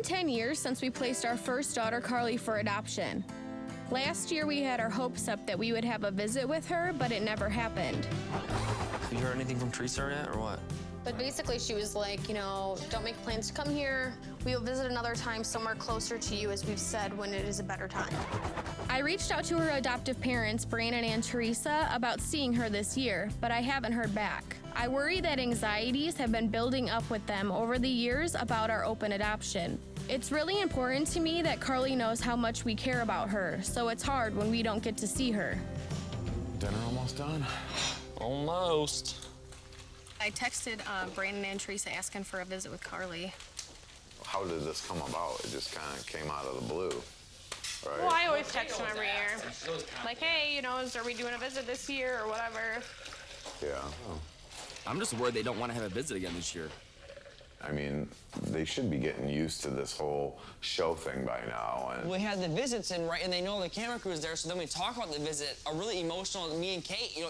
been 10 years since we placed our first daughter, Carly, for adoption. Last year, we had our hopes up that we would have a visit with her, but it never happened. You heard anything from Teresa yet, or what? But basically, she was like, you know, don't make plans to come here. We will visit another time somewhere closer to you, as we've said, when it is a better time. I reached out to her adoptive parents, Brandon and Teresa, about seeing her this year, but I haven't heard back. I worry that anxieties have been building up with them over the years about our open adoption. It's really important to me that Carly knows how much we care about her, so it's hard when we don't get to see her. Dinner almost done? Almost. I texted Brandon and Teresa asking for a visit with Carly. How did this come about? It just kind of came out of the blue, right? Well, I always text him every year. Like, hey, you know, are we doing a visit this year or whatever? Yeah. I'm just worried they don't want to have a visit again this year. I mean, they should be getting used to this whole show thing by now. And we had the visits in, right, and they know the camera crew's there, so then we talk about the visit, are really emotional, me and Kate, you know,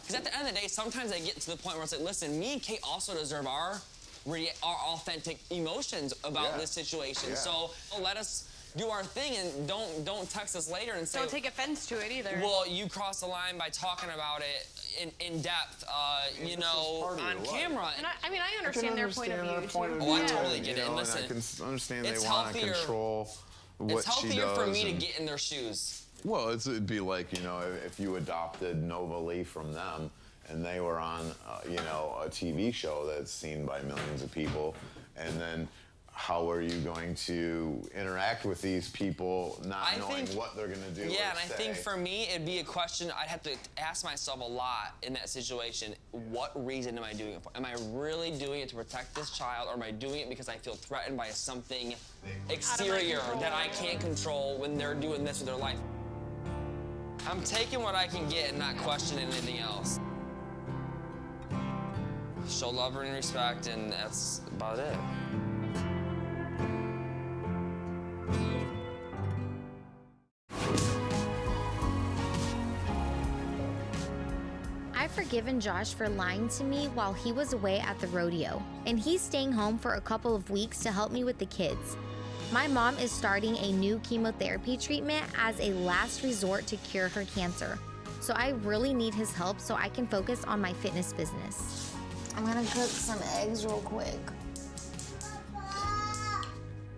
because at the end of the day, sometimes I get to the point where it's like, listen, me and Kate also deserve our authentic emotions about this situation. Yeah. So let us do our thing and don't text us later and say... Don't take offense to it either. Well, you crossed the line by talking about it in depth, you know, on camera. And I mean, I understand their point of view, too. Oh, I totally get it. And Listen, I can understand they want to control what she does. It's healthier for me to get in their shoes. Well, it'd be like, you know, if you adopted Nova Lee from them and they were on, you know, a TV show that's seen by millions of people, and then how are you going to interact with these people not knowing what they're going to do? Yeah, and I think for me, it'd be a question I'd have to ask myself a lot in that situation. What reason am I doing it for? Am I really doing it to protect this child, or am I doing it because I feel threatened by something exterior that I can't control when they're doing this with their life? I'm taking what I can get and not questioning anything else. Show love and respect, and that's about it. I've forgiven Josh for lying to me while he was away at the rodeo, and he's staying home for a couple of weeks to help me with the kids. My mom is starting a new chemotherapy treatment as a last resort to cure her cancer, so I really need his help so I can focus on my fitness business. I'm gonna cook some eggs real quick.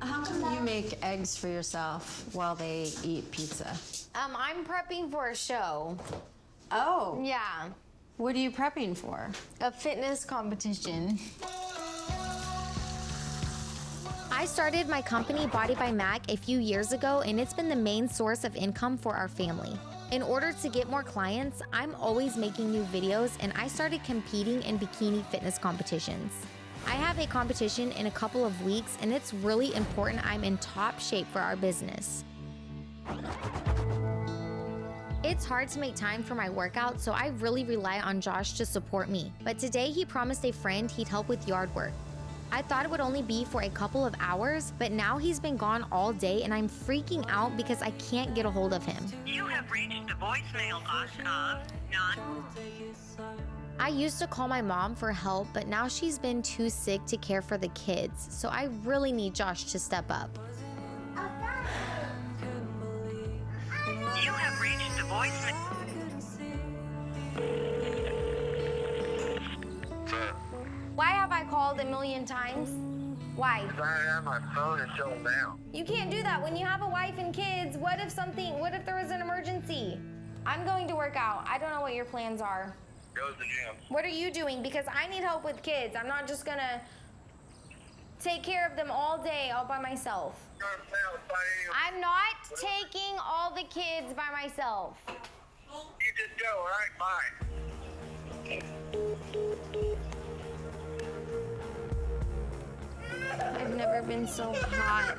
How come you make eggs for yourself while they eat pizza? I'm prepping for a show. Oh. Yeah. What are you prepping for? A fitness competition. I started my company Body by Mac a few years ago, and it's been the main source of income for our family. In order to get more clients, I'm always making new videos, and I started competing in bikini fitness competitions. I have a competition in a couple of weeks, and it's really important I'm in top shape for our business. It's hard to make time for my workout, so I really rely on Josh to support me. But today he promised a friend he'd help with yard work. I thought it would only be for a couple of hours, but now he's been gone all day and I'm freaking out because I can't get a hold of him. You have reached the voicemail box of none. I used to call my mom for help, but now she's been too sick to care for the kids, so I really need Josh to step up. You have reached the voicemail. Why have I called a million times? Why? I have my phone until now. You can't do that when you have a wife and kids. What if there was an emergency? I'm going to work out. I don't know what your plans are. Go to the gym. What are you doing? Because I need help with kids. I'm not just gonna take care of them all day all by myself. I'm not taking all the kids by myself. You just go, all right? Bye. I've never been so hot.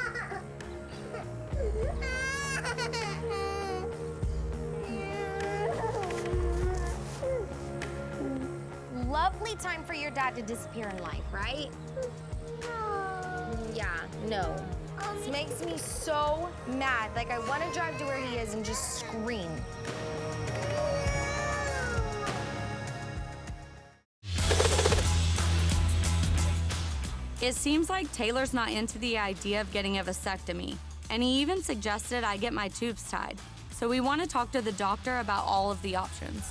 Lovely time for your dad to disappear in life, right? Yeah, no. This makes me so mad. Like, I want to drive to where he is and just scream. It seems like Taylor's not into the idea of getting a vasectomy, and he even suggested I get my tubes tied. So we want to talk to the doctor about all of the options.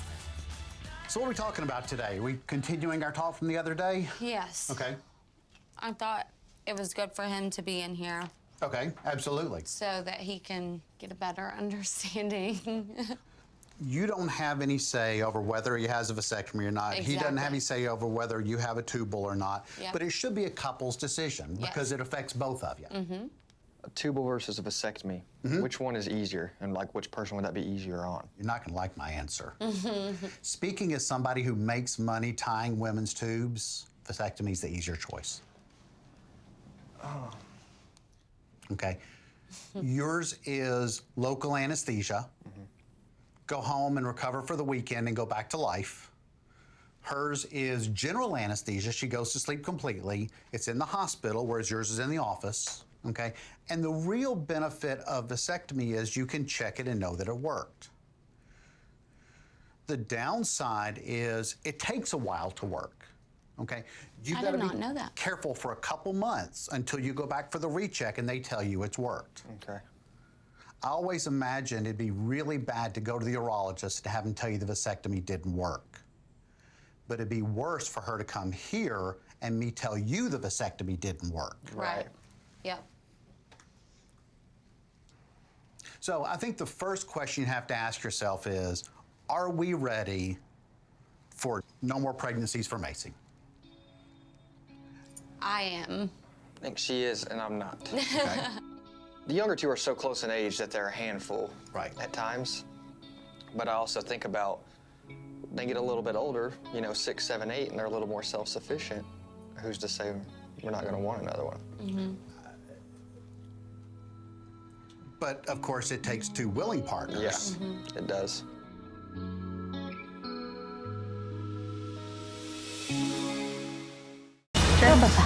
So what are we talking about today? Are we continuing our talk from the other day? Yes. Okay. I thought it was good for him to be in here Okay, absolutely. so that he can get a better understanding. You don't have any say over whether he has a vasectomy or not. He doesn't have Exactly. any say over whether you have a tubal or not. Yep. But it should be a couple's decision because it affects both of you. A tubal versus a vasectomy. Which one is easier, and like which person would that be easier on? You're not going to like my answer. Speaking as somebody who makes money tying women's tubes, vasectomy is the easier choice. Oh. Okay. Yours is local anesthesia. Go home and recover for the weekend and go back to life. Hers is general anesthesia. She goes to sleep completely. It's in the hospital, whereas yours is in the office. Okay. And the real benefit of vasectomy is you can check it and know that it worked. The downside is it takes a while to work. Okay. You've I got did to not be know that. careful for a couple months until you go back for the recheck and they tell you it's worked. Okay. I always imagined it'd be really bad to go to the urologist and have him tell you the vasectomy didn't work. But it'd be worse for her to come here and me tell you the vasectomy didn't work. Right. Yep. So I think the first question you have to ask yourself is, are we ready for no more pregnancies for Maci? I am. I think she is, and I'm not. Okay. The younger two are so close in age that they're a handful Right. at times. But I also think about they get a little bit older, you know, 6, 7, 8, and they're a little more self-sufficient. Who's to say we're not going to want another one? But of course, it takes two willing partners. Yeah, it does.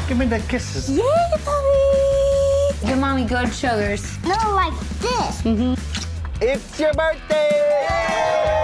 Give me the kisses. Yay, puppy! Give mommy good sugars. No, like this. It's your birthday!